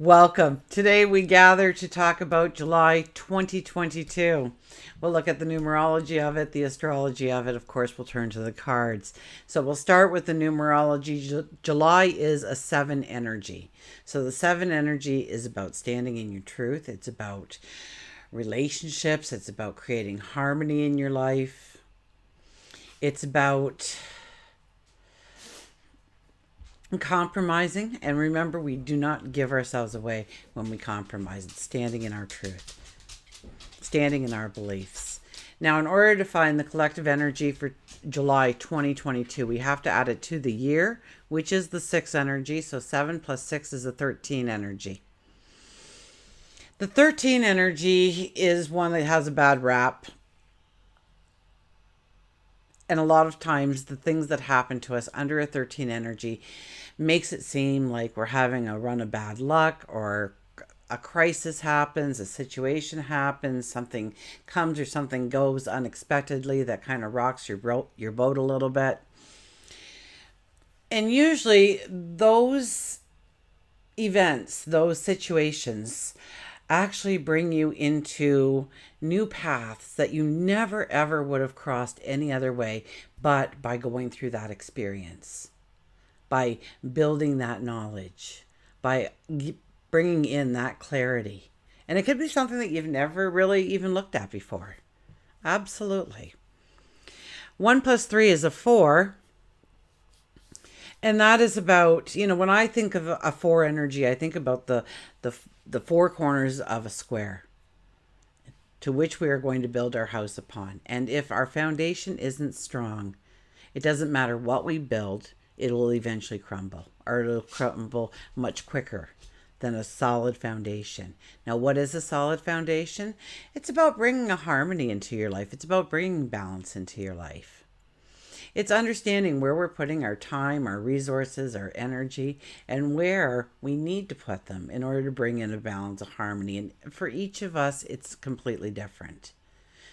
Welcome. Today we gather to talk about July 2022. We'll look at the numerology of it, the astrology of it. Of course, we'll turn to the cards. So we'll start with the numerology. July is a 7 energy. So the 7 energy is about standing in your truth. It's about relationships. It's about creating harmony in your life. It's about compromising. And remember, we do not give ourselves away when we compromise. It's standing in our truth, standing in our beliefs. Now, in order to find the collective energy for July 2022, we have to add it to the year, which is the 6 energy. So 7 plus 6 is a 13 energy. The 13 energy is one that has a bad rap. And a lot of times the things that happen to us under a 13 energy makes it seem like we're having a run of bad luck, or a crisis happens, a situation happens, something comes or something goes unexpectedly that kind of rocks your boat a little bit. And usually those events, those situations actually bring you into new paths that you never ever would have crossed any other way but by going through that experience, by building that knowledge, by bringing in that clarity. And it could be something that you've never really even looked at before. Absolutely. 1 plus 3 is a 4. And that is about, when I think of a 4 energy, I think about the 4 corners of a square to which we are going to build our house upon. And if our foundation isn't strong, it doesn't matter what we build, it will eventually crumble, or it'll crumble much quicker than a solid foundation. Now, what is a solid foundation? It's about bringing a harmony into your life. It's about bringing balance into your life. It's understanding where we're putting our time, our resources, our energy, and where we need to put them in order to bring in a balance of harmony. And for each of us, it's completely different.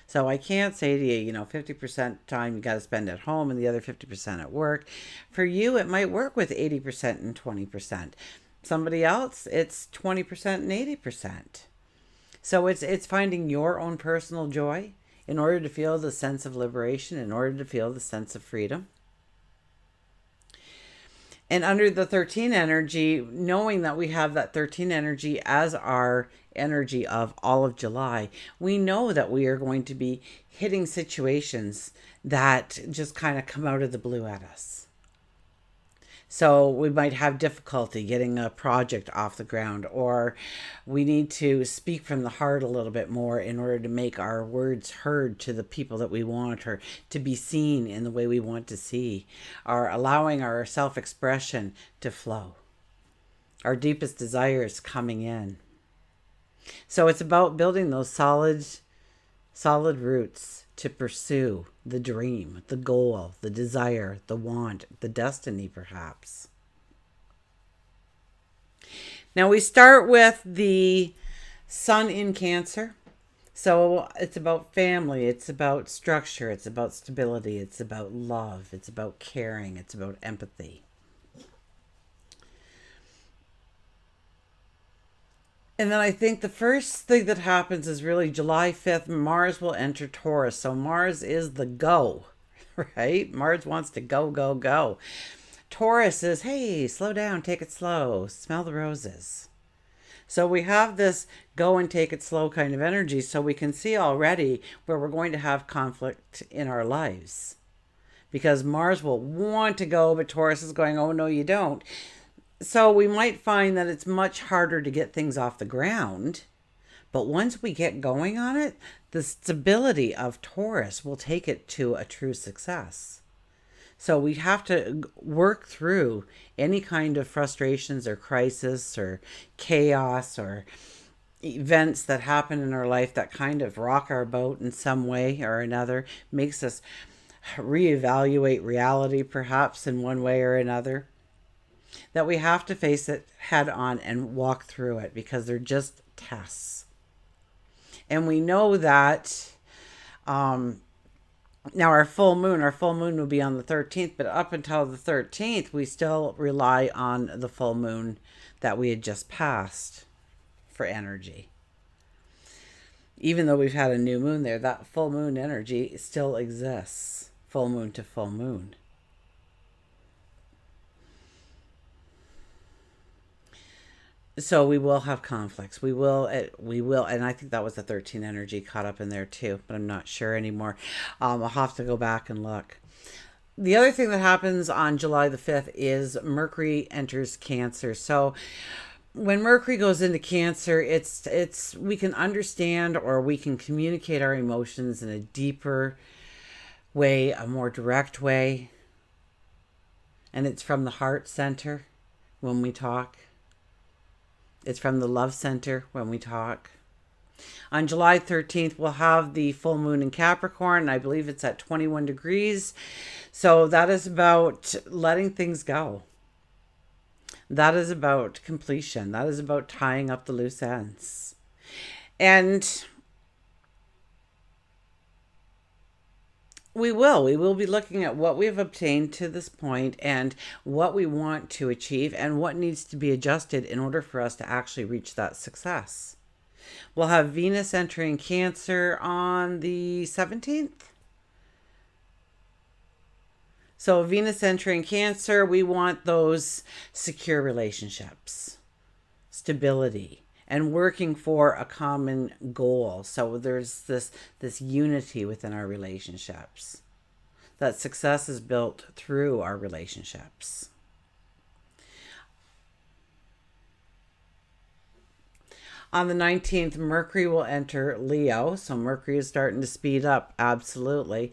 So I can't say to you, 50% time you got to spend at home and the other 50% at work. For you, it might work with 80% and 20%. Somebody else, it's 20% and 80%. So it's finding your own personal joy in order to feel the sense of liberation, in order to feel the sense of freedom. And under the 13 energy, knowing that we have that 13 energy as our energy of all of July, we know that we are going to be hitting situations that just kind of come out of the blue at us. So we might have difficulty getting a project off the ground, or we need to speak from the heart a little bit more in order to make our words heard to the people that we want, or to be seen in the way we want to see, or allowing our self-expression to flow. Our deepest desires coming in. So it's about building those solid roots to pursue the dream, the goal, the desire, the want, the destiny, perhaps. Now we start with the sun in Cancer. So it's about family, it's about structure, it's about stability, it's about love, it's about caring, it's about empathy. And then I think the first thing that happens is really July 5th, Mars will enter Taurus. So Mars is the go, right? Mars wants to go, go, go. Taurus is, hey, slow down, take it slow, smell the roses. So we have this go and take it slow kind of energy. So we can see already where we're going to have conflict in our lives. Because Mars will want to go, but Taurus is going, oh, no, you don't. So we might find that it's much harder to get things off the ground. But once we get going on it, the stability of Taurus will take it to a true success. So we have to work through any kind of frustrations or crisis or chaos or events that happen in our life that kind of rock our boat in some way or another, makes us reevaluate reality perhaps in one way or another. That we have to face it head on and walk through it, because they're just tests. And we know that Now our full moon will be on the 13th, but up until the 13th, we still rely on the full moon that we had just passed for energy. Even though we've had a new moon there, that full moon energy still exists. Full moon to full moon. So we will have conflicts. We will, and I think that was the 13 energy caught up in there too, but I'm not sure anymore. I'll have to go back and look. The other thing that happens on July the 5th is Mercury enters Cancer. So when Mercury goes into Cancer, it's we can understand or we can communicate our emotions in a deeper way, a more direct way, and it's from the heart center when we talk. It's from the love center when we talk. On July 13th, we'll have the full moon in Capricorn. I believe it's at 21 degrees. So that is about letting things go. That is about completion. That is about tying up the loose ends. And we will be looking at what we've obtained to this point and what we want to achieve and what needs to be adjusted in order for us to actually reach that success. We'll have Venus entering Cancer on the 17th. So, Venus entering Cancer, we want those secure relationships, stability, and working for a common goal. So, there's this unity within our relationships. That success is built through our relationships. On the 19th, Mercury will enter Leo. So Mercury is starting to speed up, absolutely.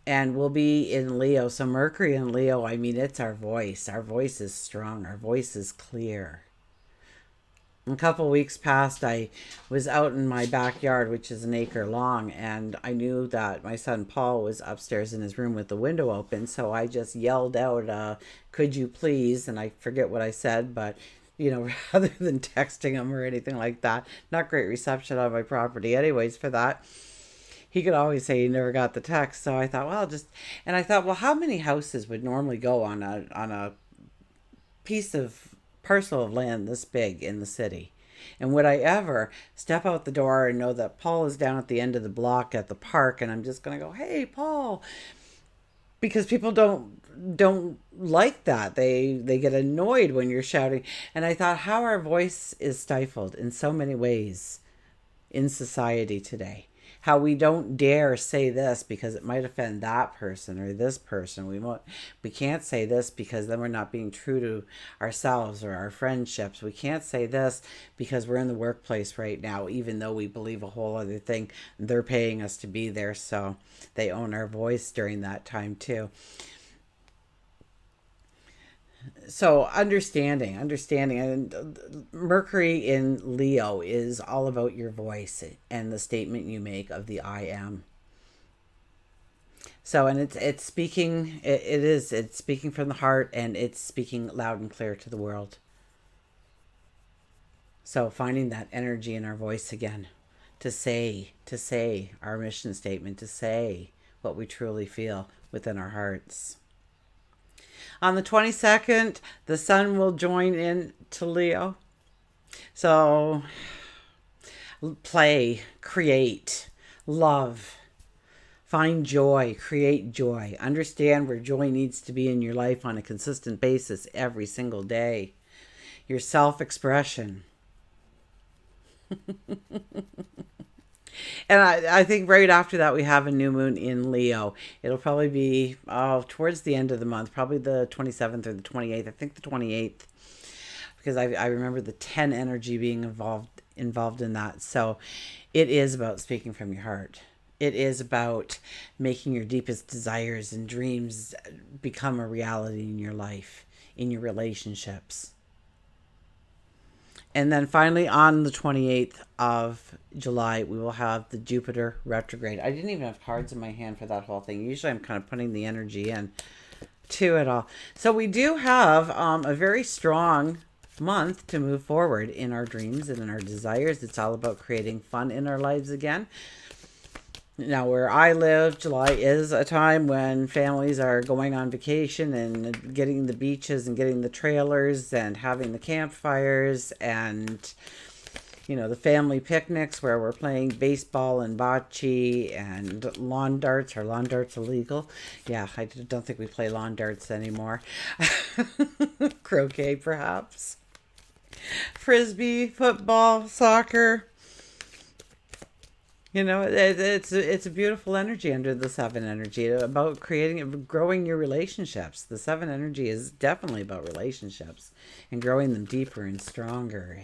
And we'll be in Leo. So Mercury in Leo, I mean, it's our voice. Our voice is strong. Our voice is clear. A couple weeks past, I was out in my backyard, which is an acre long, and I knew that my son Paul was upstairs in his room with the window open. So I just yelled out, could you please? And I forget what I said, but rather than texting him or anything like that, not great reception on my property anyways for that. He could always say he never got the text. So I thought, well, how many houses would normally go on a piece of parcel of land this big in the city? And would I ever step out the door and know that Paul is down at the end of the block at the park and I'm just going to go, hey, Paul, because people don't like that. They get annoyed when you're shouting. And I thought how our voice is stifled in so many ways in society today. How we don't dare say this because it might offend that person or this person. We can't say this because then we're not being true to ourselves or our friendships. We can't say this because we're in the workplace right now, even though we believe a whole other thing. They're paying us to be there, so they own our voice during that time too. So understanding, and Mercury in Leo is all about your voice and the statement you make of the I am. So, and it's speaking, it's speaking from the heart, and it's speaking loud and clear to the world. So finding that energy in our voice again, to say our mission statement, to say what we truly feel within our hearts. On the 22nd, the sun will join in to Leo. So play, create, love, find joy, create joy. Understand where joy needs to be in your life on a consistent basis every single day. Your self-expression. And I think right after that we have a new moon in Leo. It'll probably be towards the end of the month, probably the 27th or the 28th. I think the 28th, because I remember the 10 energy being involved in that. So it is about speaking from your heart. It is about making your deepest desires and dreams become a reality in your life, in your relationships. And then finally, on the 28th of July, we will have the Jupiter retrograde. I didn't even have cards in my hand for that whole thing. Usually I'm kind of putting the energy in to it all. So we do have a very strong month to move forward in our dreams and in our desires. It's all about creating fun in our lives again. Now, where I live, July is a time when families are going on vacation and getting the beaches and getting the trailers and having the campfires and, the family picnics where we're playing baseball and bocce and lawn darts. Are lawn darts illegal? Yeah, I don't think we play lawn darts anymore. Croquet, perhaps. Frisbee, football, soccer. It's a beautiful energy under the seven energy about creating, growing your relationships. The seven energy is definitely about relationships and growing them deeper and stronger,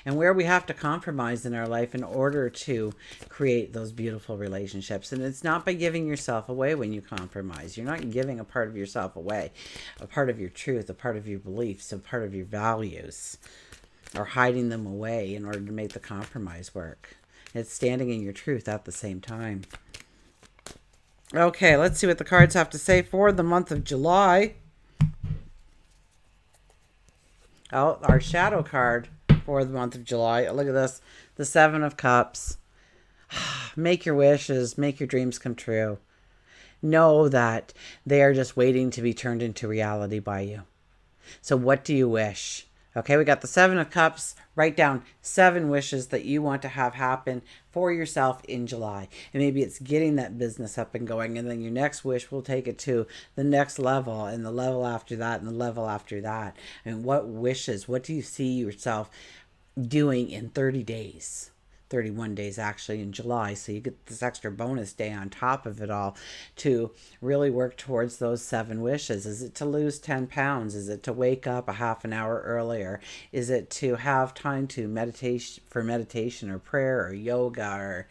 and where we have to compromise in our life in order to create those beautiful relationships. And it's not by giving yourself away when you compromise. You're not giving a part of yourself away, a part of your truth, a part of your beliefs, a part of your values, or hiding them away in order to make the compromise work. It's standing in your truth at the same time. Okay, let's see what the cards have to say for the month of July. Oh, our shadow card for the month of July. Look at this. The Seven of Cups. Make your wishes. Make your dreams come true. Know that they are just waiting to be turned into reality by you. So what do you wish? Okay, we got the Seven of Cups. Write down 7 wishes that you want to have happen for yourself in July. And maybe it's getting that business up and going. And then your next wish will take it to the next level and the level after that and the level after that. And what wishes, what do you see yourself doing in 30 days? 31 days actually in July, so you get this extra bonus day on top of it all to really work towards those 7 wishes. Is it to lose 10 pounds? Is it to wake up a half an hour earlier? Is it to have time to meditation or prayer or yoga or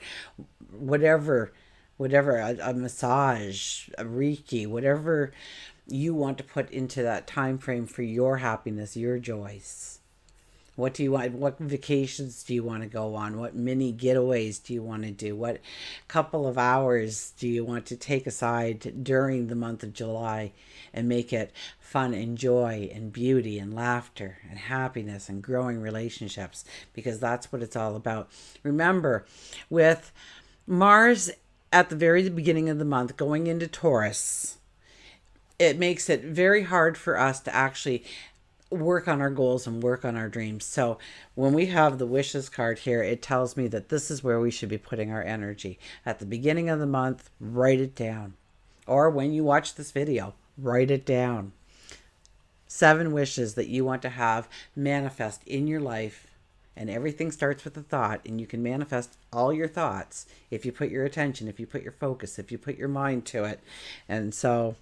whatever, a massage, a Reiki, whatever you want to put into that time frame for your happiness, your joys? What do you want? What vacations do you want to go on? What mini getaways do you want to do? What couple of hours do you want to take aside during the month of July and make it fun and joy and beauty and laughter and happiness and growing relationships? Because that's what it's all about. Remember, with Mars at the very beginning of the month going into Taurus, it makes it very hard for us to actually work on our goals and work on our dreams. So when we have the wishes card here, it tells me that this is where we should be putting our energy. At the beginning of the month, write it down. Or when you watch this video, write it down. 7 wishes that you want to have manifest in your life. And everything starts with a thought, and you can manifest all your thoughts if you put your attention, if you put your focus, if you put your mind to it. And so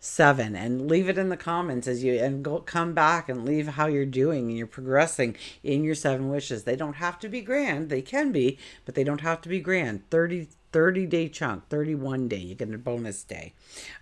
7, and leave it in the comments as you and go come back and leave how you're doing and you're progressing in your 7 wishes. They don't have to be grand. They can be, but they don't have to be grand. 30 day chunk, 31 day, you get a bonus day.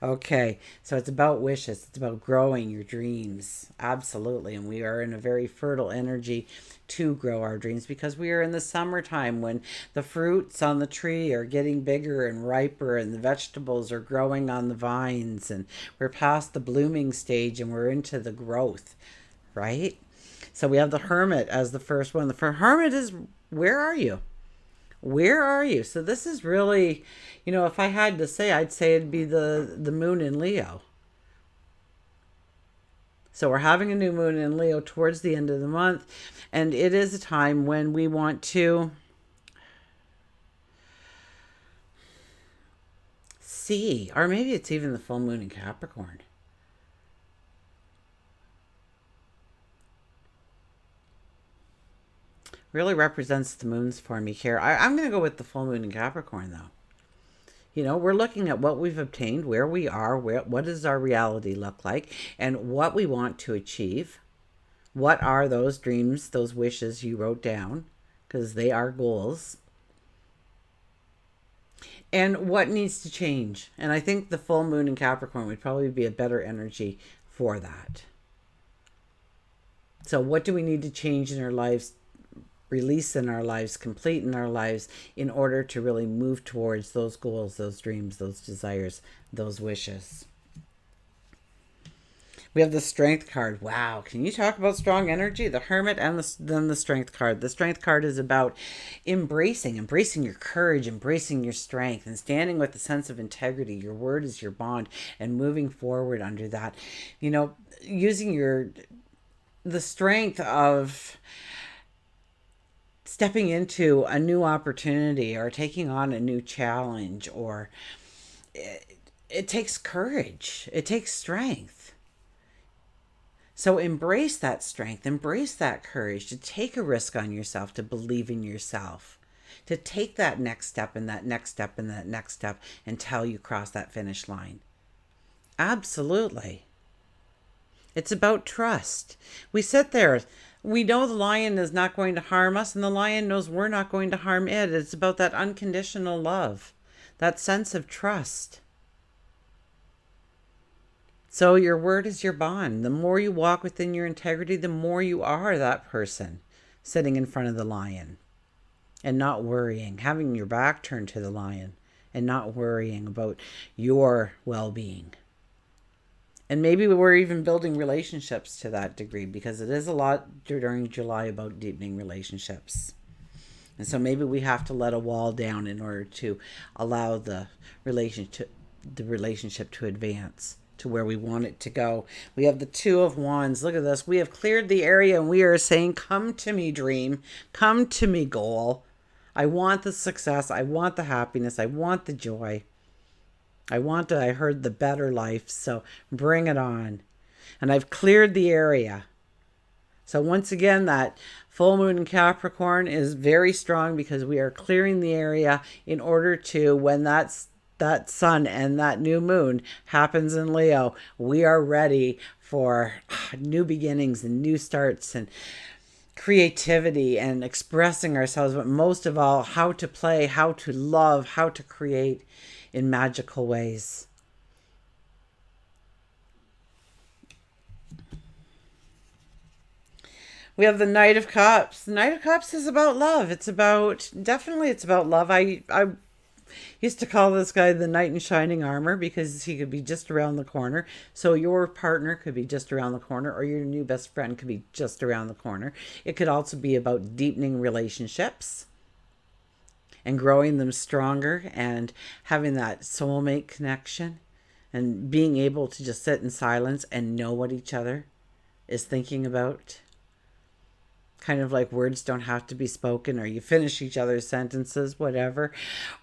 Okay, so it's about wishes. It's about growing your dreams. Absolutely. And we are in a very fertile energy to grow our dreams because we are in the summertime when the fruits on the tree are getting bigger and riper and the vegetables are growing on the vines and we're past the blooming stage and we're into the growth, right? So we have the Hermit as the first one. The Hermit is, where are you? Where are you? So this is really, if I had to say, I'd say it'd be the moon in Leo. So we're having a new moon in Leo towards the end of the month. And it is a time when we want to see, or maybe it's even the full moon in Capricorn. Really represents the moons for me here. I'm going to go with the full moon in Capricorn, though. We're looking at what we've obtained, where we are, what does our reality look like, and what we want to achieve. What are those dreams, those wishes you wrote down? Because they are goals. And what needs to change? And I think the full moon in Capricorn would probably be a better energy for that. So what do we need to change in our lives, release in our lives, complete in our lives in order to really move towards those goals, those dreams, those desires, those wishes? We have the Strength card. Wow, can you talk about strong energy? The Hermit and then the Strength card. The Strength card is about embracing your courage, embracing your strength, and standing with a sense of integrity. Your word is your bond, and moving forward under that. Using the strength of stepping into a new opportunity or taking on a new challenge, or it takes courage. It takes strength. So embrace that strength, embrace that courage to take a risk on yourself, to believe in yourself, to take that next step and that next step and that next step until you cross that finish line. Absolutely. It's about trust. We sit there. We know the lion is not going to harm us, and the lion knows we're not going to harm it. It's about that unconditional love, that sense of trust. So your word is your bond. The more you walk within your integrity, the more you are that person sitting in front of the lion and not worrying, having your back turned to the lion and not worrying about your well-being. And maybe we're even building relationships to that degree, because it is a lot during July about deepening relationships. And so maybe we have to let a wall down in order to allow the relationship to advance to where we want it to go. We have the Two of Wands. Look at this. We have cleared the area and we are saying, come to me, dream. Come to me, goal. I want the success. I want the happiness. I want the joy. I heard the better life. So bring it on. And I've cleared the area. So once again, that full moon in Capricorn is very strong, because we are clearing the area in order to, when that sun and that new moon happens in Leo, we are ready for new beginnings and new starts and creativity and expressing ourselves, but most of all, how to play, how to love, how to create in magical ways. We have the Knight of Cups. The Knight of Cups is about love. It's about love. I used to call this guy the knight in shining armor, because he could be just around the corner. So your partner could be just around the corner, or your new best friend could be just around the corner. It could also be about deepening relationships and growing them stronger and having that soulmate connection and being able to just sit in silence and know what each other is thinking about. Kind of like words don't have to be spoken, or you finish each other's sentences, whatever.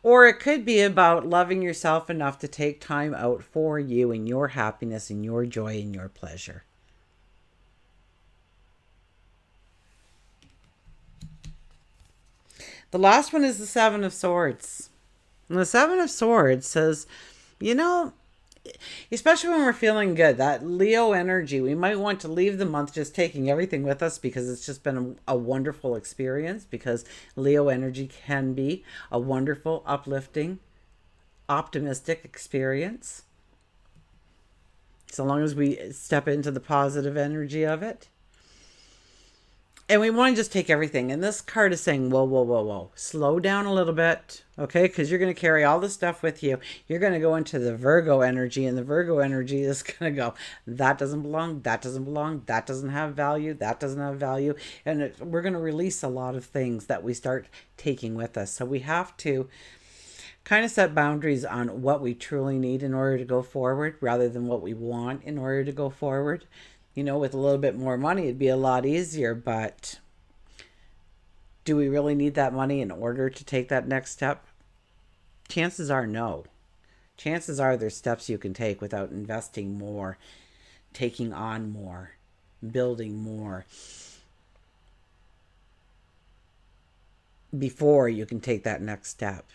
Or it could be about loving yourself enough to take time out for you and your happiness and your joy and your pleasure. The last one is the Seven of Swords. And the Seven of Swords says, especially when we're feeling good, that Leo energy, we might want to leave the month just taking everything with us, because it's just been a wonderful experience, because Leo energy can be a wonderful, uplifting, optimistic experience, so long as we step into the positive energy of it. And we want to just take everything. And this card is saying, whoa, whoa, whoa, whoa. Slow down a little bit, okay? Because you're going to carry all this stuff with you. You're going to go into the Virgo energy, and the Virgo energy is going to go, that doesn't belong, that doesn't belong, that doesn't have value, that doesn't have value. And we're going to release a lot of things that we start taking with us. So we have to kind of set boundaries on what we truly need in order to go forward, rather than what we want in order to go forward. With a little bit more money, it'd be a lot easier, but do we really need that money in order to take that next step? Chances are no. Chances are there's steps you can take without investing more, taking on more, building more, before you can take that next step.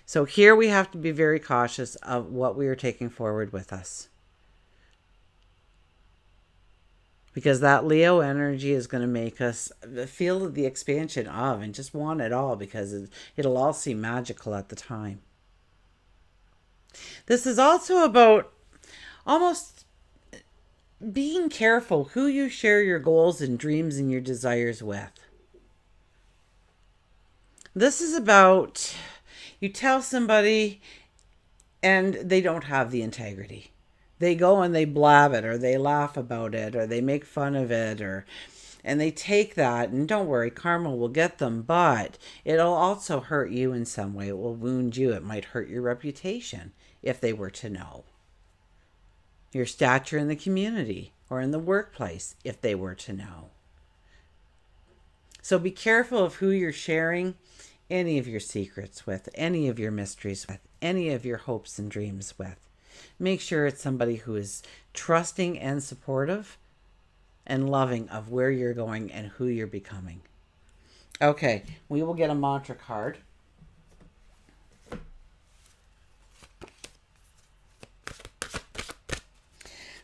So here we have to be very cautious of what we are taking forward with us. Because that Leo energy is going to make us feel the expansion of and just want it all, because it'll all seem magical at the time. This is also about almost being careful who you share your goals and dreams and your desires with. This is about you tell somebody and they don't have the integrity. they go and they blab it, or they laugh about it, or they make fun of it, and they take that, and don't worry, karma will get them, but it'll also hurt you in some way. It will wound you. It might hurt your reputation if they were to know. Your stature in the community or in the workplace if they were to know. So be careful of who you're sharing any of your secrets with, any of your mysteries with, any of your hopes and dreams with. Make sure it's somebody who is trusting and supportive and loving of where you're going and who you're becoming. Okay, we will get a mantra card.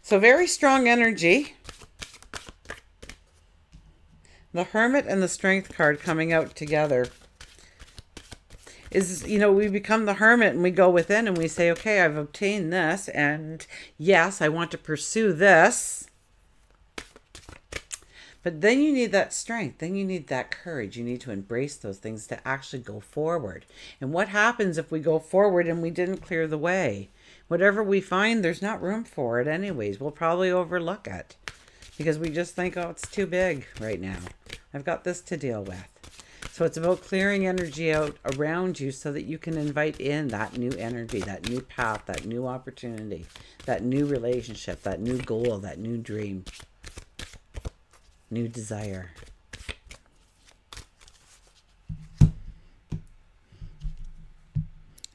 So very strong energy. The Hermit and the Strength card coming out together is, we become the Hermit and we go within and we say, okay, I've obtained this, and yes, I want to pursue this. But then you need that strength. Then you need that courage. You need to embrace those things to actually go forward. And what happens if we go forward and we didn't clear the way? Whatever we find, there's not room for it anyways. We'll probably overlook it because we just think, oh, it's too big right now. I've got this to deal with. So it's about clearing energy out around you so that you can invite in that new energy, that new path, that new opportunity, that new relationship, that new goal, that new dream, new desire.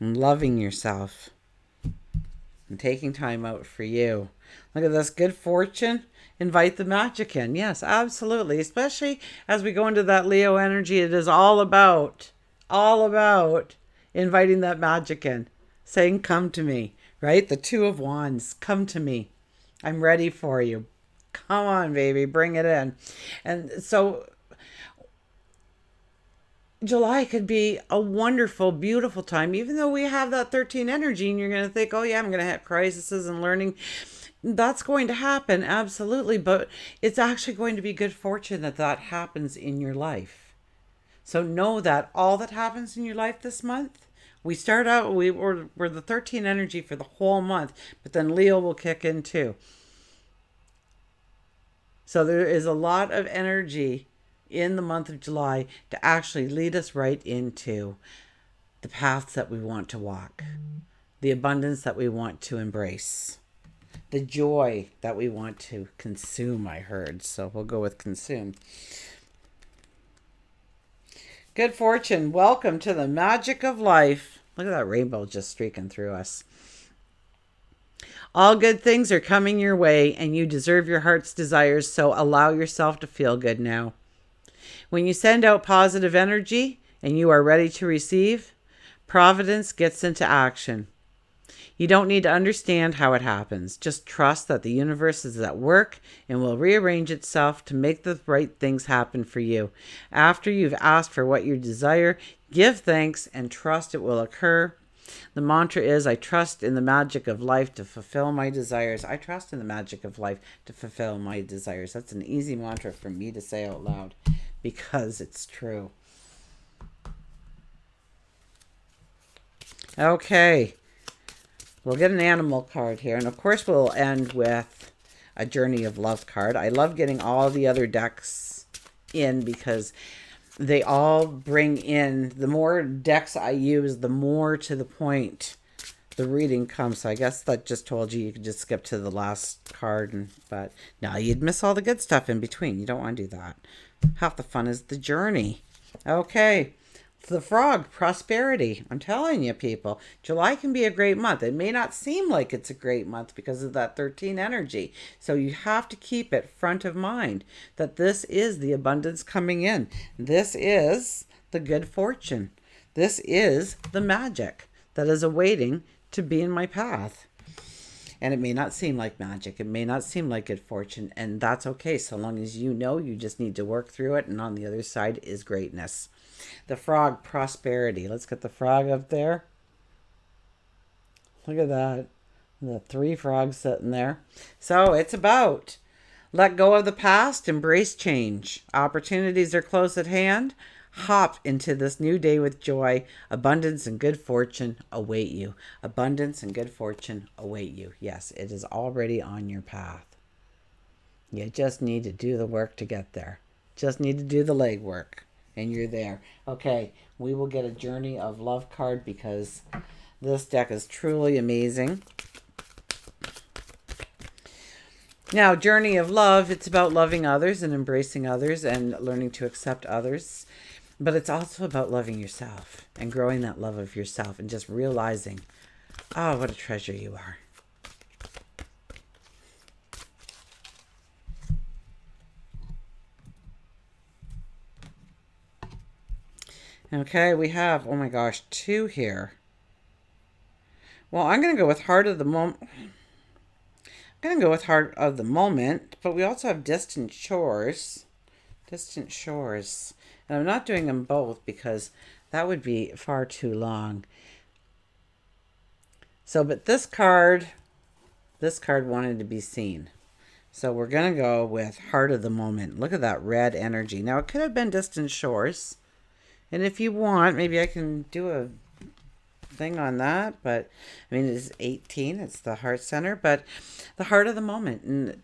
And loving yourself and taking time out for you. Look at this, good fortune. Invite the magic in. Yes, absolutely. Especially as we go into that Leo energy, it is all about inviting that magic in. Saying, come to me, right? The Two of Wands, come to me. I'm ready for you. Come on, baby, bring it in. And so July could be a wonderful, beautiful time, even though we have that 13 energy and you're going to think, oh yeah, I'm going to have crises and learning. That's going to happen, absolutely. But it's actually going to be good fortune that happens in your life. So know that all that happens in your life this month, we start out, we're the 13 energy for the whole month, but then Leo will kick in too. So there is a lot of energy in the month of July to actually lead us right into the paths that we want to walk, the abundance that we want to embrace, the joy that we want to consume, I heard. So we'll go with consume. Good fortune. Welcome to the magic of life. Look at that rainbow just streaking through us. All good things are coming your way and you deserve your heart's desires, so allow yourself to feel good now. When you send out positive energy and you are ready to receive, Providence gets into action. You don't need to understand how it happens. Just trust that the universe is at work and will rearrange itself to make the right things happen for you. After you've asked for what you desire, give thanks and trust it will occur. The mantra is, I trust in the magic of life to fulfill my desires. I trust in the magic of life to fulfill my desires. That's an easy mantra for me to say out loud because it's true. Okay. We'll get an animal card here. And of course, we'll end with a Journey of Love card. I love getting all the other decks in because they all bring in, the more decks I use, the more to the point the reading comes. So I guess that just told you could just skip to the last card. But no, you'd miss all the good stuff in between. You don't want to do that. Half the fun is the journey. Okay. The Frog, prosperity. I'm telling you, people, July can be a great month. It may not seem like it's a great month because of that 13 energy. So you have to keep it front of mind that this is the abundance coming in. This is the good fortune. This is the magic that is awaiting to be in my path. And it may not seem like magic. It may not seem like good fortune. And that's okay. So long as you know, you just need to work through it. And on the other side is greatness. The Frog, prosperity. Let's get the frog up there. Look at that. The 3 frogs sitting there. So it's about let go of the past, embrace change. Opportunities are close at hand. hop into this new day with joy. Abundance and good fortune await you. Abundance and good fortune await you. Yes, it is already on your path. You just need to do the work to get there. Just need to do the legwork, and you're there. Okay, we will get a Journey of Love card because this deck is truly amazing. Now, Journey of Love, it's about loving others and embracing others and learning to accept others. But it's also about loving yourself and growing that love of yourself and just realizing, oh, what a treasure you are. Okay, we have, oh my gosh, 2 here. Well, I'm going to go with Heart of the Moment. I'm going to go with Heart of the Moment, but we also have Distant Shores. Distant Shores. And I'm not doing them both because that would be far too long. So, but this card wanted to be seen. So we're going to go with Heart of the Moment. Look at that red energy. Now, it could have been Distant Shores. And if you want, maybe I can do a thing on that. But, I mean, it's 18. It's the heart center. But the heart of the moment. And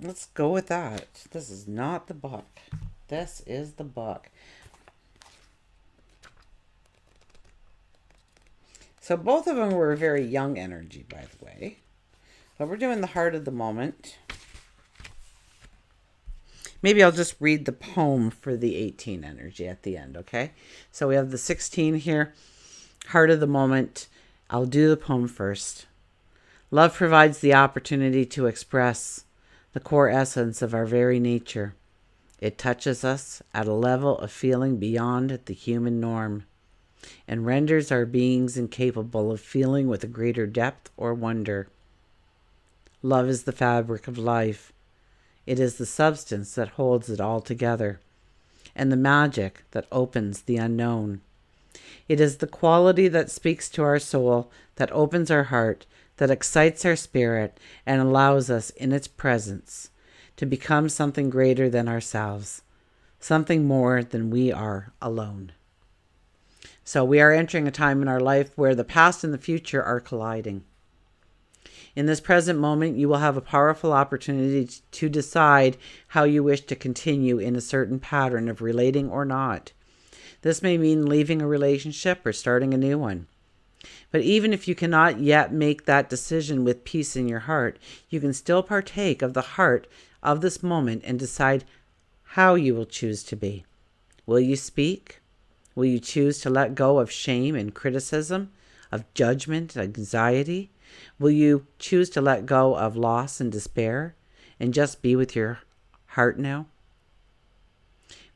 let's go with that. This is not the book. This is the book. So both of them were very young energy, by the way. But we're doing the heart of the moment. Maybe I'll just read the poem for the 18 energy at the end, okay? So we have the 16 here, heart of the moment. I'll do the poem first. Love provides the opportunity to express the core essence of our very nature. It touches us at a level of feeling beyond the human norm and renders our beings incapable of feeling with a greater depth or wonder. Love is the fabric of life. It is the substance that holds it all together, and the magic that opens the unknown. It is the quality that speaks to our soul, that opens our heart, that excites our spirit, and allows us in its presence to become something greater than ourselves, something more than we are alone. So we are entering a time in our life where the past and the future are colliding. In this present moment, you will have a powerful opportunity to decide how you wish to continue in a certain pattern of relating or not. This may mean leaving a relationship or starting a new one. But even if you cannot yet make that decision with peace in your heart, you can still partake of the heart of this moment and decide how you will choose to be. Will you speak? Will you choose to let go of shame and criticism, of judgment, anxiety? Will you choose to let go of loss and despair and just be with your heart now?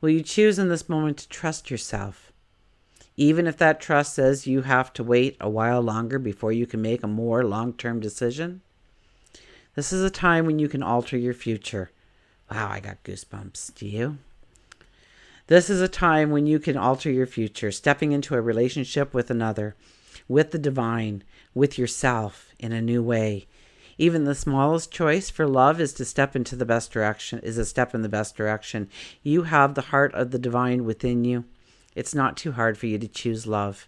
Will you choose in this moment to trust yourself, even if that trust says you have to wait a while longer before you can make a more long-term decision? This is a time when you can alter your future. Wow, I got goosebumps. Do you? This is a time when you can alter your future, stepping into a relationship with another, with the divine, with yourself in a new way. Even the smallest choice for love is a step in the best direction. You have the heart of the divine within you. It's not too hard for you to choose love.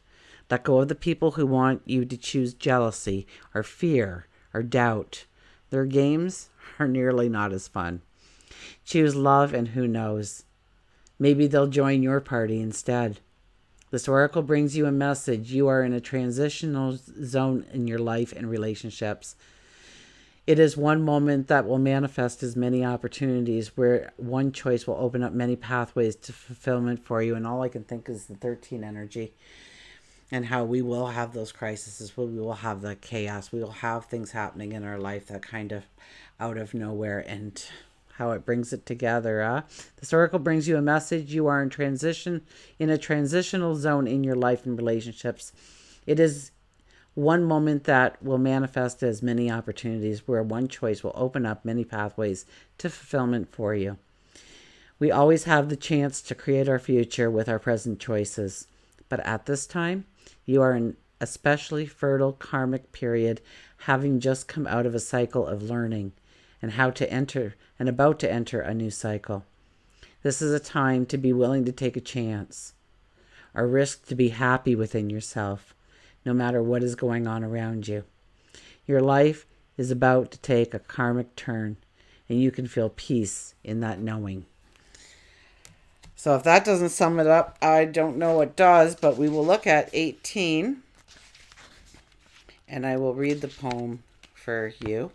Let go of the people who want you to choose jealousy or fear or doubt. Their games are nearly not as fun. Choose love, and who knows? Maybe they'll join your party instead. This oracle brings you a message. You are in a transitional zone in your life and relationships. It is one moment that will manifest as many opportunities, where one choice will open up many pathways to fulfillment for you. And all I can think is the 13 energy and how we will have those crises. We will have the chaos. We will have things happening in our life that kind of out of nowhere, and how it brings it together. This oracle brings you a message. You are in a transitional zone in your life and relationships. It is one moment that will manifest as many opportunities, where one choice will open up many pathways to fulfillment for you. We always have the chance to create our future with our present choices. But at this time, you are in especially fertile karmic period, having just come out of a cycle of learning and about to enter a new cycle. This is a time to be willing to take a chance. or risk to be happy within yourself, no matter what is going on around you. Your life is about to take a karmic turn, and you can feel peace in that knowing. So if that doesn't sum it up, I don't know what does, but we will look at 18, and I will read the poem for you.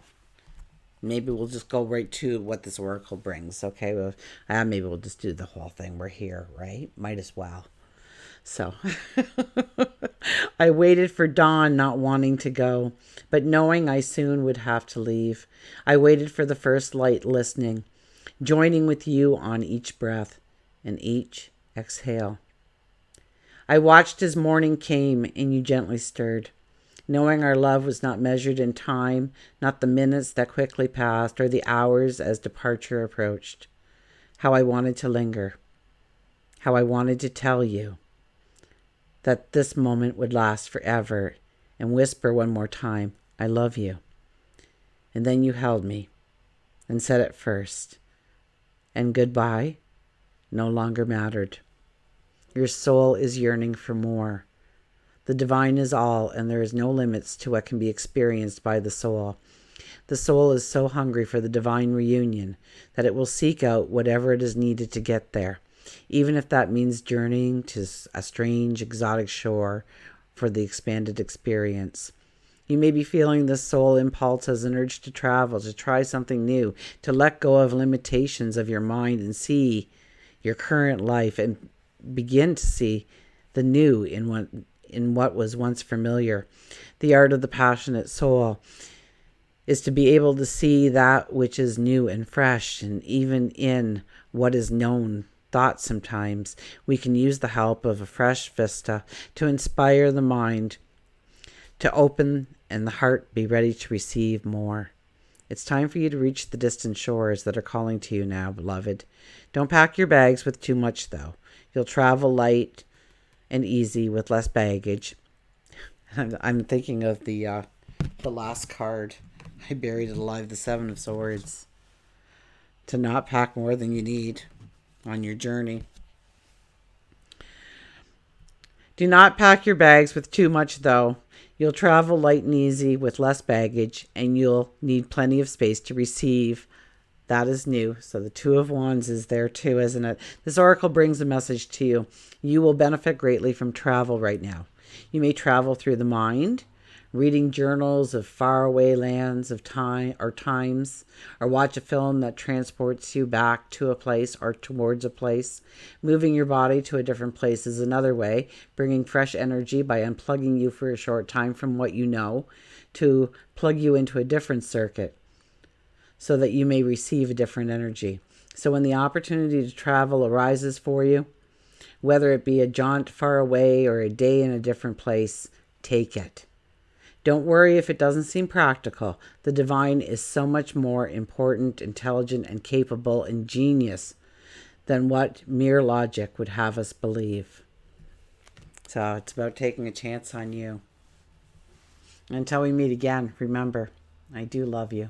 Maybe we'll just go right to what this oracle brings, okay? Well, maybe we'll just do the whole thing. We're here, right? Might as well. So, I waited for dawn, not wanting to go, but knowing I soon would have to leave. I waited for the first light, listening, joining with you on each breath and each exhale. I watched as morning came and you gently stirred, knowing our love was not measured in time, not the minutes that quickly passed or the hours as departure approached. How I wanted to linger, how I wanted to tell you that this moment would last forever and whisper one more time, I love you. And then you held me and said it first, and goodbye no longer mattered. Your soul is yearning for more. The divine is all, and there is no limits to what can be experienced by the soul. The soul is so hungry for the divine reunion that it will seek out whatever it is needed to get there, even if that means journeying to a strange, exotic shore for the expanded experience. You may be feeling this soul impulse as an urge to travel, to try something new, to let go of limitations of your mind and see your current life and begin to see the new in what was once familiar. The art of the passionate soul is to be able to see that which is new and fresh, and even in what is known thought sometimes, we can use the help of a fresh vista to inspire the mind to open and the heart be ready to receive more. It's time for you to reach the distant shores that are calling to you now, beloved. Don't pack your bags with too much, though. You'll travel light and easy with less baggage. I'm thinking of the last card. I buried it alive, the Seven of Swords. To not pack more than you need on your journey. Do not pack your bags with too much, though. You'll travel light and easy with less baggage, and you'll need plenty of space to receive. That is new. So the Two of Wands is there too, isn't it? This oracle brings a message to you. You will benefit greatly from travel right now. You may travel through the mind, reading journals of faraway lands of time or times, or watch a film that transports you back to a place or towards a place. Moving your body to a different place is another way, bringing fresh energy by unplugging you for a short time from what you know to plug you into a different circuit, so that you may receive a different energy. So when the opportunity to travel arises for you, whether it be a jaunt far away or a day in a different place, take it. Don't worry if it doesn't seem practical. The divine is so much more important, intelligent, and capable and genius than what mere logic would have us believe. So it's about taking a chance on you. Until we meet again, remember, I do love you.